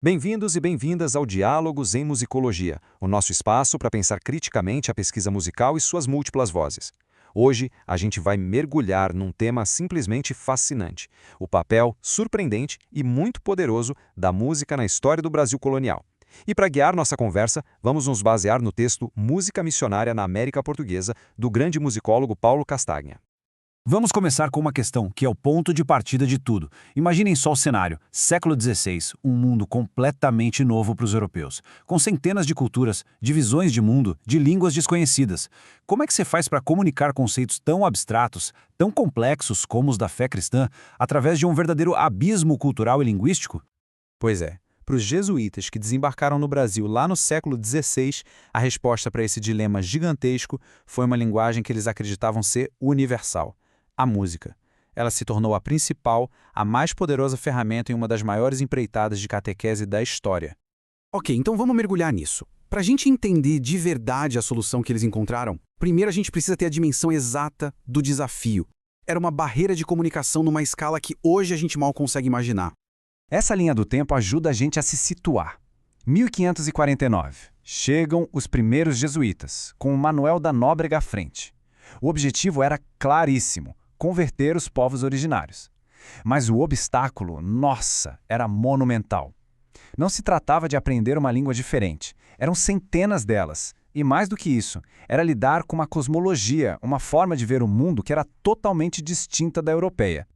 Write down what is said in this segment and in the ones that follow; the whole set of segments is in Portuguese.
Bem-vindos e bem-vindas ao Diálogos em Musicologia, o nosso espaço para pensar criticamente a pesquisa musical e suas múltiplas vozes. Hoje, a gente vai mergulhar num tema simplesmente fascinante: o papel surpreendente e muito poderoso da música na história do Brasil colonial. E para guiar nossa conversa, vamos nos basear no texto Música Missionária na América Portuguesa, do grande musicólogo Paulo Castagna. Vamos começar com uma questão, que é o ponto de partida de tudo. Imaginem só o cenário, século XVI, um mundo completamente novo para os europeus, com centenas de culturas, de visões de mundo, de línguas desconhecidas. Como é que você faz para comunicar conceitos tão abstratos, tão complexos como os da fé cristã, através de um verdadeiro abismo cultural e linguístico? Pois é, para os jesuítas que desembarcaram no Brasil lá no século XVI, a resposta para esse dilema gigantesco foi uma linguagem que eles acreditavam ser universal: a música. Ela se tornou a principal, a mais poderosa ferramenta em uma das maiores empreitadas de catequese da história. Ok, então vamos mergulhar nisso. Para a gente entender de verdade a solução que eles encontraram, primeiro a gente precisa ter a dimensão exata do desafio. Era uma barreira de comunicação numa escala que hoje a gente mal consegue imaginar. Essa linha do tempo ajuda a gente a se situar. 1549. Chegam os primeiros jesuítas, com Manuel da Nóbrega à frente. O objetivo era claríssimo: converter os povos originários. Mas o obstáculo, nossa, era monumental. Não se tratava de aprender uma língua diferente, eram centenas delas. E mais do que isso, era lidar com uma cosmologia, uma forma de ver o mundo que era totalmente distinta da europeia.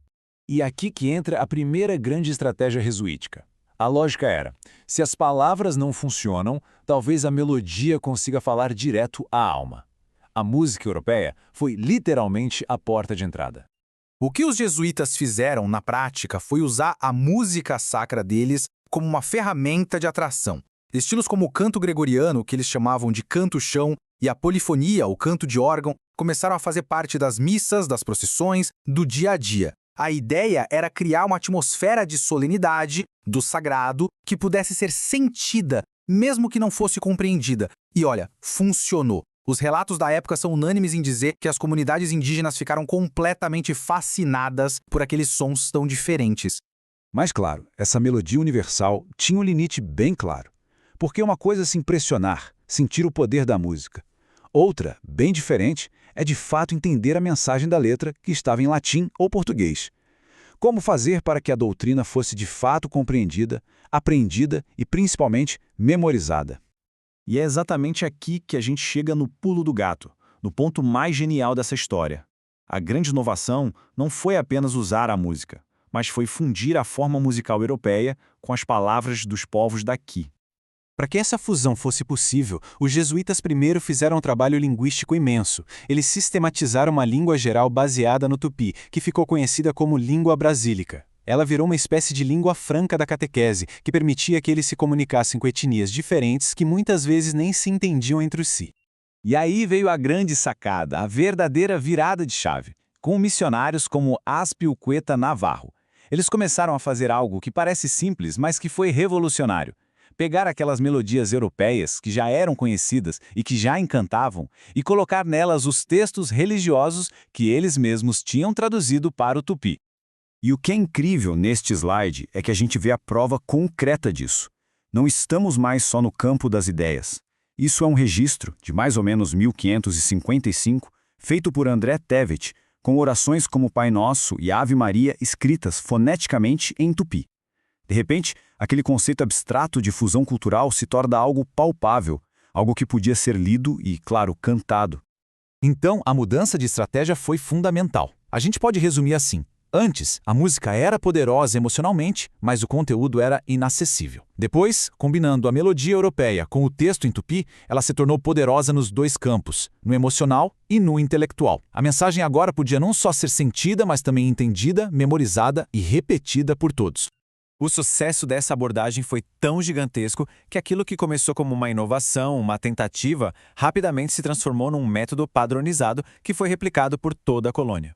E aqui que entra a primeira grande estratégia jesuítica. A lógica era: se as palavras não funcionam, talvez a melodia consiga falar direto à alma. A música europeia foi literalmente a porta de entrada. O que os jesuítas fizeram na prática foi usar a música sacra deles como uma ferramenta de atração. Estilos como o canto gregoriano, que eles chamavam de canto-chão, e a polifonia, o canto de órgão, começaram a fazer parte das missas, das procissões, do dia a dia. A ideia era criar uma atmosfera de solenidade, do sagrado, que pudesse ser sentida, mesmo que não fosse compreendida. E olha, funcionou. Os relatos da época são unânimes em dizer que as comunidades indígenas ficaram completamente fascinadas por aqueles sons tão diferentes. Mas claro, essa melodia universal tinha um limite bem claro. Porque uma coisa é se impressionar, sentir o poder da música. Outra, bem diferente, é de fato entender a mensagem da letra, que estava em latim ou português. Como fazer para que a doutrina fosse de fato compreendida, aprendida e principalmente memorizada? E é exatamente aqui que a gente chega no pulo do gato, no ponto mais genial dessa história. A grande inovação não foi apenas usar a música, mas foi fundir a forma musical europeia com as palavras dos povos daqui. Para que essa fusão fosse possível, os jesuítas primeiro fizeram um trabalho linguístico imenso. Eles sistematizaram uma língua geral baseada no tupi, que ficou conhecida como língua brasílica. Ela virou uma espécie de língua franca da catequese, que permitia que eles se comunicassem com etnias diferentes que muitas vezes nem se entendiam entre si. E aí veio a grande sacada, a verdadeira virada de chave, com missionários como Azpilcueta Navarro. Eles começaram a fazer algo que parece simples, mas que foi revolucionário: pegar aquelas melodias europeias que já eram conhecidas e que já encantavam e colocar nelas os textos religiosos que eles mesmos tinham traduzido para o tupi. E o que é incrível neste slide é que a gente vê a prova concreta disso. Não estamos mais só no campo das ideias. Isso é um registro, de mais ou menos 1555, feito por André Tevet, com orações como Pai Nosso e Ave Maria escritas foneticamente em tupi. De repente, aquele conceito abstrato de fusão cultural se torna algo palpável, algo que podia ser lido e, claro, cantado. Então, a mudança de estratégia foi fundamental. A gente pode resumir assim: antes, a música era poderosa emocionalmente, mas o conteúdo era inacessível. Depois, combinando a melodia europeia com o texto em tupi, ela se tornou poderosa nos dois campos, no emocional e no intelectual. A mensagem agora podia não só ser sentida, mas também entendida, memorizada e repetida por todos. O sucesso dessa abordagem foi tão gigantesco que aquilo que começou como uma inovação, uma tentativa, rapidamente se transformou num método padronizado que foi replicado por toda a colônia.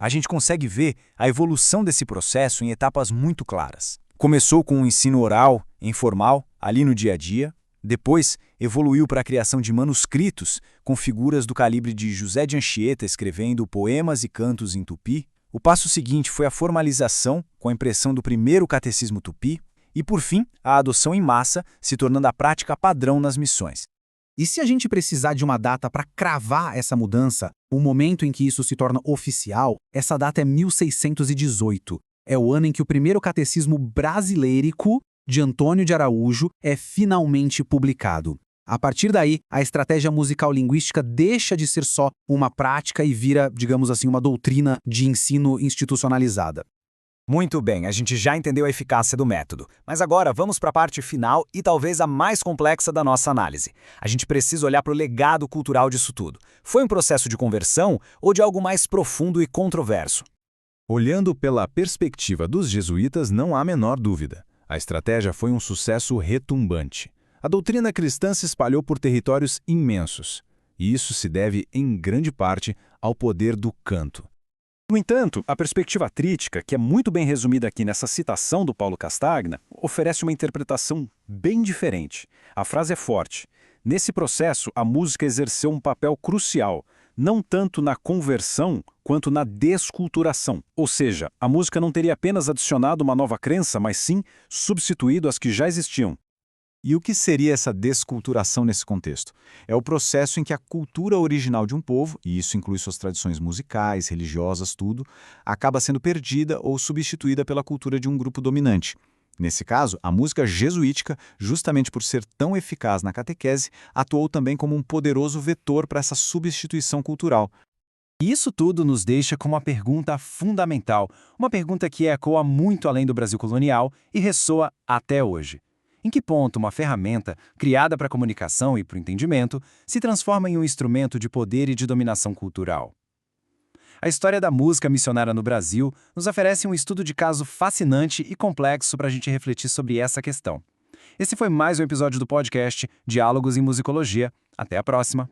A gente consegue ver a evolução desse processo em etapas muito claras. Começou com o ensino oral, informal, ali no dia a dia. Depois, evoluiu para a criação de manuscritos, com figuras do calibre de José de Anchieta escrevendo poemas e cantos em tupi. O passo seguinte foi a formalização, com a impressão do primeiro catecismo tupi. E, por fim, a adoção em massa, se tornando a prática padrão nas missões. E se a gente precisar de uma data para cravar essa mudança, o momento em que isso se torna oficial, essa data é 1618. É o ano em que o primeiro catecismo brasileirico de Antônio de Araújo é finalmente publicado. A partir daí, a estratégia musical linguística deixa de ser só uma prática e vira, digamos assim, uma doutrina de ensino institucionalizada. Muito bem, a gente já entendeu a eficácia do método, mas agora vamos para a parte final e talvez a mais complexa da nossa análise. A gente precisa olhar para o legado cultural disso tudo. Foi um processo de conversão ou de algo mais profundo e controverso? Olhando pela perspectiva dos jesuítas, não há menor dúvida. A estratégia foi um sucesso retumbante. A doutrina cristã se espalhou por territórios imensos, e isso se deve, em grande parte, ao poder do canto. No entanto, a perspectiva crítica, que é muito bem resumida aqui nessa citação do Paulo Castagna, oferece uma interpretação bem diferente. A frase é forte. Nesse processo, a música exerceu um papel crucial, não tanto na conversão quanto na desculturação. Ou seja, a música não teria apenas adicionado uma nova crença, mas sim substituído as que já existiam. E o que seria essa desculturação nesse contexto? É o processo em que a cultura original de um povo, e isso inclui suas tradições musicais, religiosas, tudo, acaba sendo perdida ou substituída pela cultura de um grupo dominante. Nesse caso, a música jesuítica, justamente por ser tão eficaz na catequese, atuou também como um poderoso vetor para essa substituição cultural. E isso tudo nos deixa com uma pergunta fundamental, uma pergunta que ecoa muito além do Brasil colonial e ressoa até hoje. Em que ponto uma ferramenta, criada para a comunicação e para o entendimento, se transforma em um instrumento de poder e de dominação cultural? A história da música missionária no Brasil nos oferece um estudo de caso fascinante e complexo para a gente refletir sobre essa questão. Esse foi mais um episódio do podcast Diálogos em Musicologia. Até a próxima!